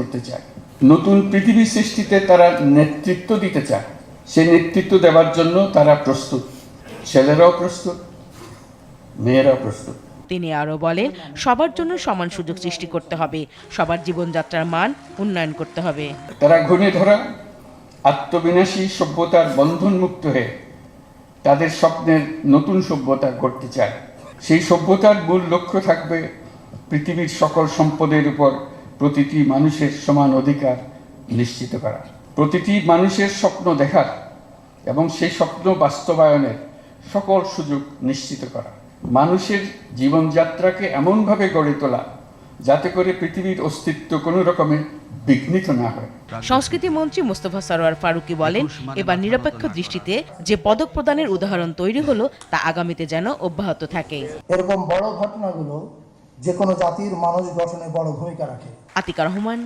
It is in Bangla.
করতে চায়। নতুন পৃথিবী সৃষ্টিতে তারা নেতৃত্ব দিতে চায়। সেই নেতৃত্ব দেওয়ার জন্য তারা প্রস্তুত। ছেলেরাও প্রস্তুত, মেয়েরাও প্রস্তুত। তিনি আরও বলেন, সবার জন্য সমান সুযোগ সৃষ্টি করতে হবে, সবার জীবনযাত্রার মান উন্নয়ন করতে হবে। তারা ঘুণে ধরা আত্মবিনাশী সভ্যতার বন্ধনমুক্ত হয়ে তাদের স্বপ্নের নতুন সভ্যতা গড়তে চায়। সেই সভ্যতার মূল লক্ষ্য থাকবে পৃথিবীর সকল সম্পদের উপর প্রতিটি মানুষের সমান অধিকার নিশ্চিত করা, প্রতিটি মানুষের স্বপ্ন দেখার এবং সেই স্বপ্ন বাস্তবায়নের সকল সুযোগ নিশ্চিত করা, মানুষের জীবনযাত্রাকে এমনভাবে গড়ে তোলা যাতে করে পৃথিবীর অস্তিত্ব কোনো রকমে বিঘ্নিত না হয়। সংস্কৃতি মন্ত্রী মোস্তফা সরোয়ার ফারুকী বলেন, এবার নিরপেক্ষ দৃষ্টিতে যে পদক প্রদানের উদাহরণ তৈরি হলো তা আগামীতে যেন অব্যাহত থাকে। এরকম বড় ঘটনাগুলো যে কোনো জাতির মানুষ গঠনে বড় ভূমিকা রাখে। আতিকা রহমান,